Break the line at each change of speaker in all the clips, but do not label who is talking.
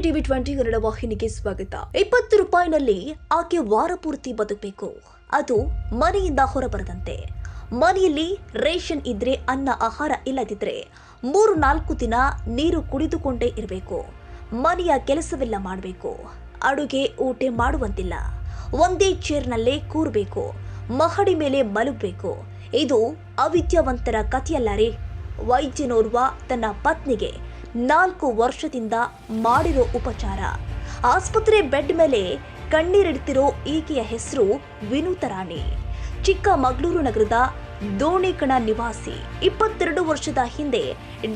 TV 20 Kannada ವಾಹಿನಿಗೆ ಸ್ವಾಗತ. 20 ರೂಪಾಯಿನಲ್ಲಿ ಆಕೆ ವಾರ ಪೂರ್ತಿ ಬದುಕಬೇಕು. ಅದು ಮನೆಯಿಂದ ಹೊರಬರದಂತೆ. ಮನೆಯಲ್ಲಿ ರೇಷನ್ ಇದ್ರೆ ಅನ್ನ ಆಹಾರ ಇಲ್ಲದಿದ್ರೆ 3-4 ದಿನ ನೀರು ಕುಡಿದುಕೊಂಡೇ ಇರಬೇಕು. ಮನೆಯ ಕೆಲಸವೆಲ್ಲ ಮಾಡಬೇಕು. ಅಡುಗೆ ಊಟ ಮಾಡುವಂತಿಲ್ಲ. ಒಂದೇ ಚೇರ್ನಲ್ಲೇ ಕೂರಬೇಕು. ಮಹಡಿ ಮೇಲೆ ಮಲಗಬೇಕು. ಇದು ಅವಿದ್ಯಾವಂತರ ಕಥೆಯಲ್ಲ ರೀ. ವೈದ್ಯನೋರ್ವ ತನ್ನ ಪತ್ನಿಗೆ 4 ವರ್ಷದಿಂದ ಮಾಡಿರೋ ಉಪಚಾರ. ಆಸ್ಪತ್ರೆ ಬೆಡ್ ಮೇಲೆ ಕಣ್ಣೀರಿಡ್ತಿರೋ ಈಕೆಯ ಹೆಸರು ವಿನೂತ ರಾಣಿ. ಚಿಕ್ಕಮಗಳೂರು ನಗರದ ದೋಣಿಕಣ ನಿವಾಸಿ. 22 ವರ್ಷದ ಹಿಂದೆ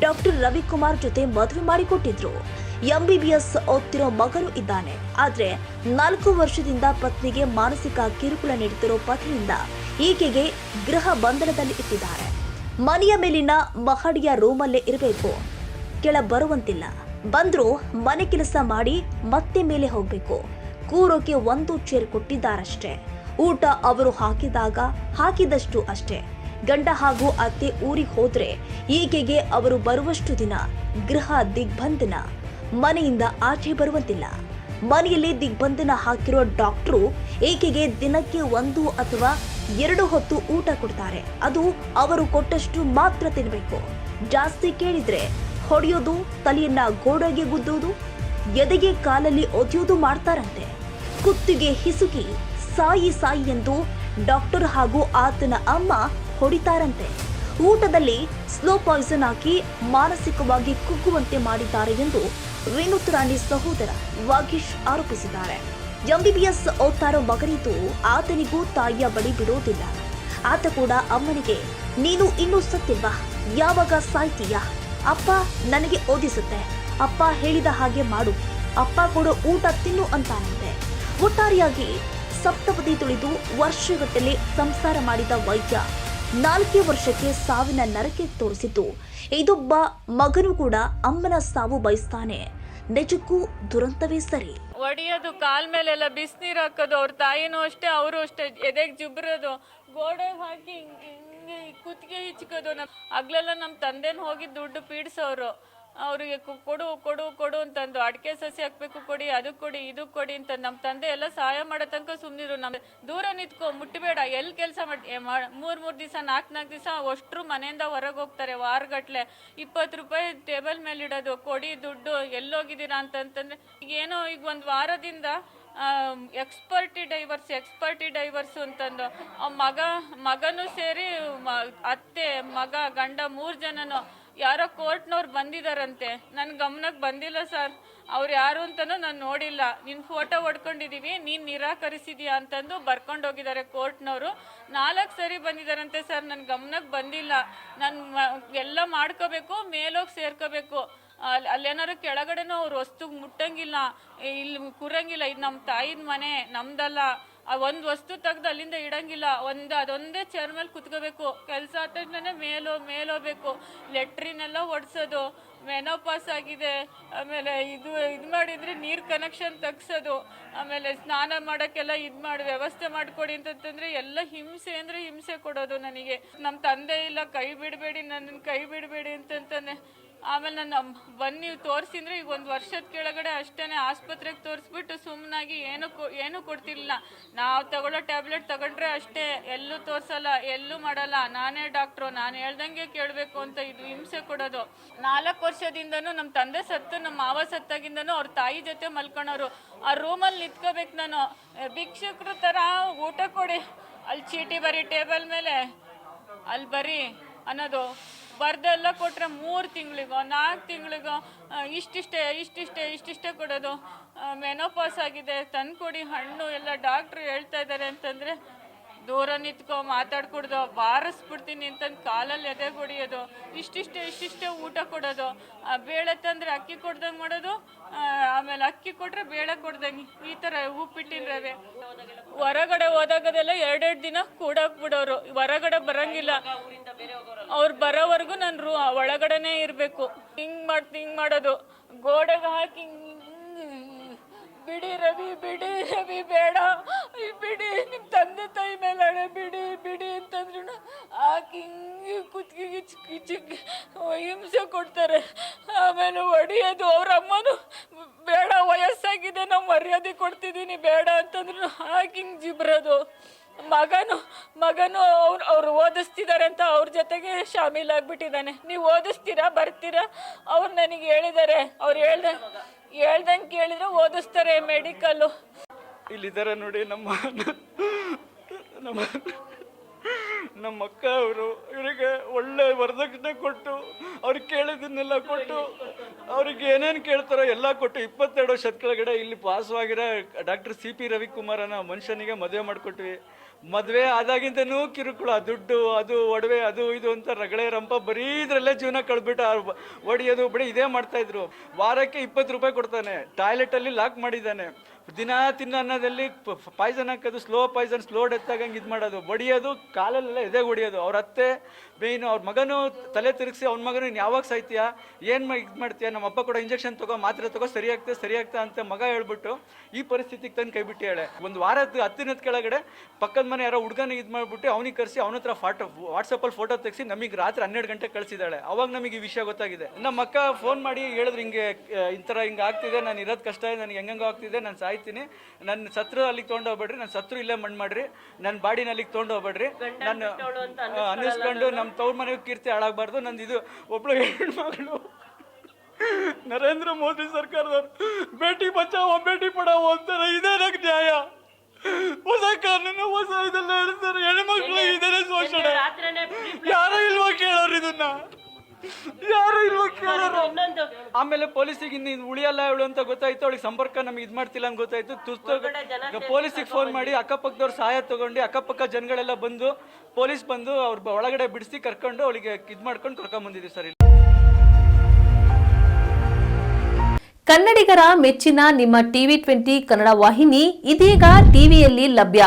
ಡಾಕ್ಟರ್ ರವಿಕುಮಾರ್ ಜೊತೆ ಮದುವೆ ಮಾಡಿಕೊಟ್ಟಿದ್ರು. MBBS ಓದ್ತಿರೋ ಮಗನು ಇದ್ದಾನೆ. ಆದ್ರೆ 4 ವರ್ಷದಿಂದ ಪತ್ನಿಗೆ ಮಾನಸಿಕ ಕಿರುಕುಳ ನೀಡುತ್ತಿರೋ ಪತಿಯಿಂದ ಈಕೆಗೆ ಗೃಹ ಬಂಧನದಲ್ಲಿ ಇಟ್ಟಿದ್ದಾರೆ. ಮನೆಯ ಮೇಲಿನ ಮಹಡಿಯ ರೂಮಲ್ಲೇ ಇರಬೇಕು. ಕೆಳ ಬರುವಂತಿಲ್ಲ. ಬಂದ್ರು ಮನೆ ಕೆಲಸ ಮಾಡಿ ಮತ್ತೆ ಮೇಲೆ ಹೋಗ್ಬೇಕು. ಕೂರೋಕೆ 1 ಚೇರ್ ಕೊಟ್ಟಿದ್ದಾರಷ್ಟೇ. ಊಟ ಅವರು ಹಾಕಿದಷ್ಟು ಅಷ್ಟೇ. ಗಂಡ ಹಾಗೂ ಅತ್ತೆ ಊರಿಗೆ ಹೋದ್ರೆ ಈಕೆಗೆ ಅವರು ಬರುವಷ್ಟು ದಿನ ಗೃಹ ದಿಗ್ಬಂಧನ. ಮನೆಯಿಂದ ಆಚೆ ಬರುವಂತಿಲ್ಲ. ಮನೆಯಲ್ಲಿ ದಿಗ್ಬಂಧನ ಹಾಕಿರೋ ಡಾಕ್ಟ್ರು ಈಕೆಗೆ ದಿನಕ್ಕೆ 1 ಅಥವಾ 2 ಹೊತ್ತು ಊಟ ಕೊಡ್ತಾರೆ. ಅದು ಅವರು ಕೊಟ್ಟಷ್ಟು ಮಾತ್ರ ತಿನ್ನಬೇಕು. ಜಾಸ್ತಿ ಕೇಳಿದ್ರೆ ಹೊಡೆಯೋದು, ತಲೆಯನ್ನ ಗೋಡೆಗೆ ಗುದ್ದೋದು, ಎದೆಗೆ ಕಾಲಲ್ಲಿ ಒದೆಯೋದು ಮಾಡ್ತಾರಂತೆ. ಕುತ್ತಿಗೆ ಹಿಸುಕಿ ಸಾಯಿ ಎಂದು ಡಾಕ್ಟರ್ ಹಾಗೂ ಆತನ ಅಮ್ಮ ಹೊಡಿತಾರಂತೆ. ಊಟದಲ್ಲಿ ಸ್ಲೋ ಪಾಯ್ಸನ್ ಹಾಕಿ ಮಾನಸಿಕವಾಗಿ ಕುಗ್ಗುವಂತೆ ಮಾಡಿದ್ದಾರೆ ಎಂದು ವಿನೂತ ರಾಣಿ ಸಹೋದರ ವಾಗೀಶ್ ಆರೋಪಿಸಿದ್ದಾರೆ. MBBS ಓದ್ತಾರೋ ಮಗನಿದ್ದು ಆತನಿಗೂ ತಾಯಿಯ ಬಳಿ ಬಿಡೋದಿಲ್ಲ. ಆತ ಕೂಡ ಅಮ್ಮನಿಗೆ, ನೀನು ಇನ್ನೂ ಸತ್ತಿಲ್ವಾ, ಯಾವಾಗ ಸಾಯ್ತೀಯಾ, ಅಪ್ಪ ನನಗೆ ಓದಿಸುತ್ತೆ, ಅಪ್ಪ ಹೇಳಿದ ಹಾಗೆ ಮಾಡು, ಅಪ್ಪ ಕೊಡೋ ಊಟ ತಿನ್ನು ಅಂತಾನಂತೆ. ಒಟ್ಟಾರೆಯಾಗಿ ಸಪ್ತಪದಿ ತುಳಿದು ವರ್ಷಗಟ್ಟಲೆ ಸಂಸಾರ ಮಾಡಿದ ವೈದ್ಯ 4 ವರ್ಷಕ್ಕೆ ಸಾವಿನ ನರಕೆ ತೋರಿಸಿದ್ದು. ಇದೊಬ್ಬ ಮಗನು ಕೂಡ ಅಮ್ಮನ ಸಾವು ಬಯಸ್ತಾನೆ. ನಿಜಕ್ಕೂ ದುರಂತವೇ ಸರಿ.
ಒಡೆಯೋದು, ಕಾಲ್ ಮೇಲೆಲ್ಲ ಬಿಸಿನೀರು ಹಾಕೋದು, ಅವ್ರ ತಾಯಿನೂ ಅಷ್ಟೇ, ಅವರು ಅಷ್ಟೇ, ಎದೆಗೆ ಜುಬ್ರೋದು, ಗೋಡೆಗೆ ಹಾಕಿ ಹಿಂಗೆ ಕುತ್ತಿಗೆ ಹಿಚ್ಕೋದು. ಆಗ್ಲೆಲ್ಲ ನಮ್ಮ ತಂದೆನ ಹೋಗಿ ದುಡ್ಡು ಪೀಡಿಸೋರು. ಅವರಿಗೆ ಕೊಡು ಕೊಡು ಕೊಡು ಅಂತಂದು, ಅಡಿಕೆ ಸಸಿ ಹಾಕ್ಬೇಕು ಕೊಡಿ, ಅದಕ್ಕೆ ಕೊಡಿ, ಇದಕ್ಕೆ ಕೊಡಿ ಅಂತ. ನಮ್ಮ ತಂದೆ ಎಲ್ಲ ಸಹಾಯ ಮಾಡೋ ತನಕ ಸುಮ್ಮನಿರು, ನಮ್ಮ ದೂರ ನಿಂತ್ಕೊ, ಮುಟ್ಟಬೇಡ, ಎಲ್ಲಿ ಕೆಲಸ ಮಾಡಿ 3 ದಿವಸ 4 ದಿವಸ ಅಷ್ಟರು ಮನೆಯಿಂದ ಹೊರಗೆ ಹೋಗ್ತಾರೆ. ವಾರಗಟ್ಲೆ 20 ರೂಪಾಯಿ ಟೇಬಲ್ ಮೇಲೆ ಇಡೋದು, ಕೊಡಿ ದುಡ್ಡು, ಎಲ್ಲೋಗಿದ್ದೀರಾ ಅಂತಂತಂದ್ರೆ ಏನೋ ಈಗ 1 ವಾರದಿಂದ ಎಕ್ಸ್ಪರ್ಟಿ ಡೈವರ್ಸ್ ಅಂತಂದು ಮಗನೂ ಸೇರಿ ಅತ್ತೆ ಮಗ ಗಂಡ 3 ಜನನು ಯಾರೋ ಕೋರ್ಟ್ನವ್ರು ಬಂದಿದ್ದಾರಂತೆ. ನನ್ನ ಗಮನಕ್ಕೆ ಬಂದಿಲ್ಲ ಸರ್. ಅವ್ರು ಯಾರು ಅಂತನೂ ನಾನು ನೋಡಿಲ್ಲ. ನಿನ್ನ ಫೋಟೋ ಹೊಡ್ಕೊಂಡಿದ್ದೀವಿ, ನೀನು ನಿರಾಕರಿಸಿದ್ಯಾ ಅಂತಂದು ಬರ್ಕೊಂಡು ಹೋಗಿದ್ದಾರೆ ಕೋರ್ಟ್ನವರು. 4 ಸರಿ ಬಂದಿದ್ದಾರಂತೆ ಸರ್. ನನ್ನ ಗಮನಕ್ಕೆ ಬಂದಿಲ್ಲ. ನಾನು ಎಲ್ಲ ಮಾಡ್ಕೋಬೇಕು, ಮೇಲೋಗಿ ಸೇರ್ಕೋಬೇಕು. ಅಲ್ಲೇನಾದ್ರು ಕೆಳಗಡೆನೂ ಅವ್ರು ವಸ್ತು ಮುಟ್ಟಂಗಿಲ್ಲ, ಇಲ್ಲಿ ಕೂರಂಗಿಲ್ಲ. ಇದು ನಮ್ಮ ತಾಯಿನ ಮನೆ, ನಮ್ದಲ್ಲ. ಒಂದು ವಸ್ತು ತೆಗ್ದು ಅಲ್ಲಿಂದ ಇಡಂಗಿಲ್ಲ. ಅದೊಂದೇ ಚೇರ್ ಮೇಲೆ ಕುತ್ಕೋಬೇಕು. ಕೆಲಸ ಆದ ತಕ್ಷಣ ಮೇಲೋಗ್ಬೇಕು. ಲೆಟ್ರಿನೆಲ್ಲ ಒಡ್ಸೋದು, ಮೆನೋಪಾಸ್ ಆಗಿದೆ, ಆಮೇಲೆ ಇದು ಮಾಡಿದರೆ ನೀರು ಕನೆಕ್ಷನ್ ತೆಗ್ಸೋದು, ಆಮೇಲೆ ಸ್ನಾನ ಮಾಡೋಕ್ಕೆಲ್ಲ ವ್ಯವಸ್ಥೆ ಮಾಡಿಕೊಡಿ ಅಂತಂತಂದರೆ ಎಲ್ಲ ಹಿಂಸೆ ಅಂದರೆ ಹಿಂಸೆ ಕೊಡೋದು ನನಗೆ. ನಮ್ಮ ತಂದೆ ಇಲ್ಲ, ಕೈ ಬಿಡಬೇಡಿ, ನನ್ನನ್ನು ಕೈ ಬಿಡಬೇಡಿ ಅಂತಂತಾನೆ. ಆಮೇಲೆ ನಾನು ಬನ್ನಿ ತೋರಿಸಿದ್ರೆ ಈಗ 1 ವರ್ಷದ ಕೆಳಗಡೆ ಅಷ್ಟೇ ಆಸ್ಪತ್ರೆಗೆ ತೋರಿಸ್ಬಿಟ್ಟು ಸುಮ್ಮನಾಗಿ ಏನೂ ಕೊಡ್ತಿರ್ಲಿಲ್ಲ. ನಾವು ತಗೊಳ್ಳೋ ಟ್ಯಾಬ್ಲೆಟ್ ತಗೊಂಡ್ರೆ ಅಷ್ಟೇ, ಎಲ್ಲೂ ತೋರಿಸಲ್ಲ, ಎಲ್ಲೂ ಮಾಡಲ್ಲ. ನಾನೇ ಡಾಕ್ಟ್ರು, ನಾನು ಹೇಳ್ದಂಗೆ ಕೇಳಬೇಕು ಅಂತ ಇದು ಹಿಂಸೆ ಕೊಡೋದು. 4 ವರ್ಷದಿಂದನೂ ನಮ್ಮ ತಂದೆ ಸತ್ತು, ನಮ್ಮ ಮಾವ ಸತ್ತಾಗಿಂದನೂ ಅವ್ರ ತಾಯಿ ಜೊತೆ ಮಲ್ಕೊಳೋರು. ಆ ರೂಮಲ್ಲಿ ನಿಂತ್ಕೋಬೇಕು ನಾನು. ಭಿಕ್ಷುಕರು ಥರ ಊಟ ಕೊಡಿ, ಅಲ್ಲಿ ಚೀಟಿ ಬರೀ ಟೇಬಲ್ ಮೇಲೆ, ಅಲ್ಲಿ ಬರೀ ಅನ್ನೋದು. ಬರ್ದೆಲ್ಲ ಕೊಟ್ಟರೆ 3 ತಿಂಗಳಿಗೋ 4 ತಿಂಗಳಿಗೋ ಇಷ್ಟಿಷ್ಟೇ ಕೊಡೋದು. ಮೆನೋಪಾಸ್ ಆಗಿದೆ, ತಂದುಕೊಡಿ ಹಣ್ಣು ಎಲ್ಲ ಡಾಕ್ಟ್ರು ಹೇಳ್ತಾ ಇದ್ದಾರೆ ಅಂತಂದರೆ ದೂರ ನಿಂತ್ಕೊ, ಮಾತಾಡ್ಕೊಡ್ದು, ಬಾರಿಸ್ಬಿಡ್ತೀನಿ ಅಂತಂದು ಕಾಲಲ್ಲಿ ಎದೆ ಹೊಡಿಯೋದು. ಇಷ್ಟಿಷ್ಟೇ ಊಟ ಕೊಡೋದು. ಬೇಳೆ ತಂದರೆ ಅಕ್ಕಿ ಕೊಡ್ದಂಗೆ ಮಾಡೋದು, ಆಮೇಲೆ ಅಕ್ಕಿ ಕೊಟ್ಟರೆ ಬೇಳೆ ಕೊಡ್ದಂಗೆ, ಈ ಥರ ಉಪ್ಪಿಟ್ಟಿನ ರವೆ. ಹೊರಗಡೆ ಹೋದಾಗದೆಲ್ಲ 2 ದಿನ ಕೂಡಾಕ್ಬಿಡೋರು. ಹೊರಗಡೆ ಬರೋಂಗಿಲ್ಲ. ಅವ್ರು ಬರೋವರೆಗೂ ನಾನು ಒಳಗಡೆನೇ ಇರಬೇಕು. ಹಿಂಗೆ ಮಾಡೋದು, ಗೋಡೆಗೆ ಹಾಕಿ ಬಿಡಿ ರವಿ ಬೇಡ, ಬಿಡಿ, ನಿಮ್ಮ ತಂದೆ ತಾಯಿ ಮೇಲೆ ಹಣೆ ಬಿಡಿ ಅಂತಂದ್ರು ಹಾಕಿ ಹಿಂಗೆ ಕುತ್ತಿಗೆ ಚಿಕ್ಕ ಹಿಂಸೆ ಕೊಡ್ತಾರೆ. ಆಮೇಲೆ ಹೊಡಿಯೋದು. ಅವ್ರ ಅಮ್ಮನು ಬೇಡ ಕೊಡ್ತಿದ್ದೀನಿ ಬೇಡ ಅಂತಂದ್ರು ಹಾಕಿಂಗ್ ಜಿಬ್ರೋದು. ಮಗನು ಅವ್ರು ಓದಿಸ್ತಿದ್ದಾರೆ ಅಂತ ಅವ್ರ ಜೊತೆಗೆ ಶಾಮೀಲಾಗ್ಬಿಟ್ಟಿದ್ದಾನೆ. ನೀವು ಓದಿಸ್ತೀರಾ ಬರ್ತೀರಾ? ಅವ್ರು ನನಗೆ ಹೇಳಿದ್ದಾರೆ, ಅವ್ರು ಹೇಳ್ದಂಗೆ ಕೇಳಿದ್ರೆ ಓದಿಸ್ತಾರೆ ಮೆಡಿಕಲ್ಲು.
ಇಲ್ಲಿದ್ದಾರೆ ನೋಡಿ ನಮ್ಮ ಅಕ್ಕ ಅವರು. ಇವರಿಗೆ ಒಳ್ಳೆ ವರದಕ್ಷಿಣೆ ಕೊಟ್ಟು ಅವ್ರಿಗೆ ಕೇಳಿದ್ದನ್ನೆಲ್ಲ ಕೊಟ್ಟು ಅವ್ರಿಗೆ ಏನೇನು ಕೇಳ್ತಾರೋ ಎಲ್ಲ ಕೊಟ್ಟು 22 ವರ್ಷದ ಕೆಳಗಡೆ ಇಲ್ಲಿ ಪಾಸವಾಗಿರೋ ಡಾಕ್ಟರ್ CP ರವಿಕುಮಾರ್ ಅನ್ನೋ ಮನುಷ್ಯನಿಗೆ ಮದುವೆ ಮಾಡಿಕೊಟ್ವಿ. ಮದುವೆ ಆದಾಗಿಂದನೂ ಕಿರುಕುಳ, ದುಡ್ಡು, ಅದು ಒಡವೆ, ಅದು ಇದು ಅಂತ ರಗಳೆ ರಂಪ ಬರೀ ಇದರಲ್ಲೇ ಜೀವನ ಕಳ್ಬಿಟ್ಟು ಒಡೆಯೋದು ಬರೀ ಇದೇ ಮಾಡ್ತಾಯಿದ್ರು. ವಾರಕ್ಕೆ 20 ರೂಪಾಯಿ ಕೊಡ್ತಾನೆ. ಟಾಯ್ಲೆಟಲ್ಲಿ ಲಾಕ್ ಮಾಡಿದ್ದಾನೆ. ದಿನ ತಿನ್ನೋ ಅನ್ನೋದಲ್ಲಿ ಪಾಯ್ಸನ್ ಹಾಕೋದು, ಸ್ಲೋ ಪಾಯ್ಸನ್, ಸ್ಲೋ ಡೆತ್ ಆಗಂಗೆ ಇದು ಮಾಡೋದು, ಬಡಿಯೋದು, ಕಾಲಲ್ಲೆಲ್ಲ ಎದೆಗೆ ಹೊಡಿಯೋದು. ಅವ್ರ ಅತ್ತೆ ಮೇಯ್ನು, ಅವ್ರ ಮಗನೂ ತಲೆ ತಿರುಗಿಸಿ ಅವ್ನ ಮಗನು ನೀನು ಯಾವಾಗ ಸಾಯ್ತೀಯಾ, ಏನು ಇದು ಮಾಡ್ತೀಯಾ, ನಮ್ಮ ಅಪ್ಪ ಕೂಡ ಇಂಜೆಕ್ಷನ್ ತಗೋ, ಮಾತ್ರೆ ತಗೋ, ಸರಿ ಆಗ್ತಾ ಅಂತ ಮಗ ಹೇಳ್ಬಿಟ್ಟು ಈ ಪರಿಸ್ಥಿತಿಗೆ ತಂದು ಕೈ ಬಿಟ್ಟು ಹೇಳೆ. ಒಂದು ವಾರದ 10 ದಿನದ ಕೆಳಗಡೆ ಪಕ್ಕದ ಮನೆ ಯಾರೋ ಹುಡುಗನಿಗೆ ಇದು ಮಾಡಿಬಿಟ್ಟು ಅವನಿಗೆ ಕರೆಸಿ ಅವನ ಹತ್ರ ವಾಟ್ಸಪ್ಪಲ್ಲಿ ಫೋಟೋ ತೆಗೆಸಿ ನಮಗೆ ರಾತ್ರಿ 12 ಗಂಟೆಗೆ ಕಳಿಸಿದ್ದಾಳೆ. ಅವಾಗ ನಮಗೆ ಈ ವಿಷಯ ಗೊತ್ತಾಗಿದೆ. ನಮ್ಮ ಅಕ್ಕ ಫೋನ್ ಮಾಡಿ ಹೇಳಿದ್ರು, ಹಿಂಗೆ ಹಿಂಗೆ ಆಗ್ತಿದೆ, ನಾನು ಇರೋದು ಕಷ್ಟ ಇದೆ, ನನಗೆ ಹೆಂಗಂಗೋ ಆಗ್ತಿದೆ, ನಾನು ಸಾಯ್ತೀನಿ, ನನ್ನ ಸತ್ರು ಅಲ್ಲಿಗೆ ತೊಗೊಂಡೋಗ್ಬೇಡ್ರಿ, ನನ್ನ ಸತ್ರು ಇಲ್ಲೇ ಮಣ್ಣು ಮಾಡ್ರಿ, ನನ್ನ ಬಾಡಿನ ಅಲ್ಲಿಗೆ ತೊಗೊಂಡೋಗ್ಬೇಡ್ರಿ, ನಾನು ಅನ್ನಿಸ್ಕೊಂಡು ನಮ್ಮ ತವ್ರ ಮನೆಗೆ ಕೀರ್ತಿ ಹಾಳಾಗಬಾರ್ದು. ನಂದು ಇದು ಒಬ್ಳು ಹೆಣ್ಮಗಳು ನರೇಂದ್ರ ಮೋದಿ ಸರ್ಕಾರದವ್ರು ಬೇಟಿ ಬಚಾವೋ ಬೇಟಿ ಪಡಾವೋ ಅಂತಾರೆ. ಇದೇನಕ್ಕೆ ನ್ಯಾಯ? ಹೊಸ ಕಾನೂನು ಹೊಸ ಇದೆಲ್ಲ ಹೇಳ್ತಾರೆ. ಹೆಣ್ಮಕ್ಳು ಇದೇನೆ ಶೋಷಣೆ. ಯಾರು ಇಲ್ವಾ ಕೇಳೋರು ಇದನ್ನ? ಯಾರು ಇಲ್ವಾ ಕೇಳೋರು? ಆಮೇಲೆ ಪೊಲೀಸಿಗೆ ಇನ್ನು ಉಳಿಯಲ್ಲ ಇವಳು ಅಂತ ಗೊತ್ತಾಯ್ತು. ಅವಳಿಗೆ ಸಂಪರ್ಕ ನಮಗೆ ಇದು ಮಾಡ್ತಿಲ್ಲ ಅಂತ ಗೊತ್ತಾಯ್ತು. ತುರ್ತು ಪೊಲೀಸಿಗೆ ಫೋನ್ ಮಾಡಿ ಅಕ್ಕಪಕ್ಕದವ್ರು ಸಹಾಯ ತಗೊಂಡು ಅಕ್ಕಪಕ್ಕ ಜನಗಳೆಲ್ಲ ಬಂದು ಪೊಲೀಸ್ ಬಂದು ಅವ್ರ ಒಳಗಡೆ ಬಿಡಿಸಿ ಕರ್ಕೊಂಡು ಅವಳಿಗೆ ಇದು ಮಾಡ್ಕೊಂಡು ಕರ್ಕೊಂಡ್ಬಂದಿದ್ದೀವಿ ಸರ್.
ಕನ್ನಡಿಗರ ಮೆಚ್ಚಿನ ನಿಮ್ಮ TV20 ಕನ್ನಡ ವಾಹಿನಿ ಇದೀಗ ಟಿವಿಯಲ್ಲಿ ಲಭ್ಯ.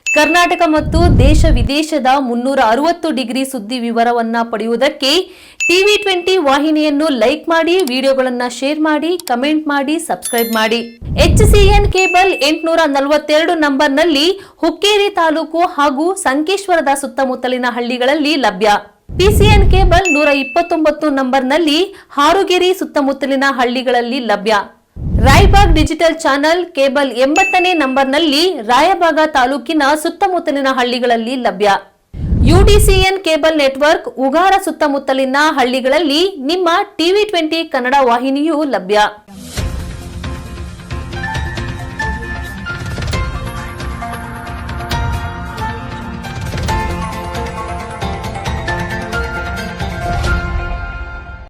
ಕರ್ನಾಟಕ ಮತ್ತು ದೇಶ ವಿದೇಶದ 360 ಡಿಗ್ರಿ ಸುದ್ದಿ ವಿವರವನ್ನ ಪಡೆಯುವುದಕ್ಕೆ TV20 ವಾಹಿನಿಯನ್ನು ಲೈಕ್ ಮಾಡಿ, ವಿಡಿಯೋಗಳನ್ನು ಶೇರ್ ಮಾಡಿ, ಕಮೆಂಟ್ ಮಾಡಿ, ಸಬ್ಸ್ಕ್ರೈಬ್ ಮಾಡಿ. HCN ಕೇಬಲ್ 842 ನಂಬರ್ನಲ್ಲಿ ಹುಕ್ಕೇರಿ ತಾಲೂಕು ಹಾಗೂ ಸಂಕೇಶ್ವರದ ಸುತ್ತಮುತ್ತಲಿನ ಹಳ್ಳಿಗಳಲ್ಲಿ ಲಭ್ಯ. PCN ಕೇಬಲ್ 129 ನಂಬರ್ನಲ್ಲಿ ಹಾರುಗೆರೆ ಸುತ್ತಮುತ್ತಲಿನ ಹಳ್ಳಿಗಳಲ್ಲಿ ಲಭ್ಯ. ರಾಯಬಾಗ್ ಡಿಜಿಟಲ್ ಚಾನೆಲ್ ಕೇಬಲ್ 80ನೇ ನಂಬರ್ನಲ್ಲಿ ರಾಯಬಾಗ ತಾಲೂಕಿನ ಸುತ್ತಮುತ್ತಲಿನ ಹಳ್ಳಿಗಳಲ್ಲಿ ಲಭ್ಯ. UDCN ಕೇಬಲ್ ನೆಟ್ವರ್ಕ್ ಉಗಾರ ಸುತ್ತಮುತ್ತಲಿನ ಹಳ್ಳಿಗಳಲ್ಲಿ ನಿಮ್ಮ TV20 ಕನ್ನಡ ವಾಹಿನಿಯೂ ಲಭ್ಯ.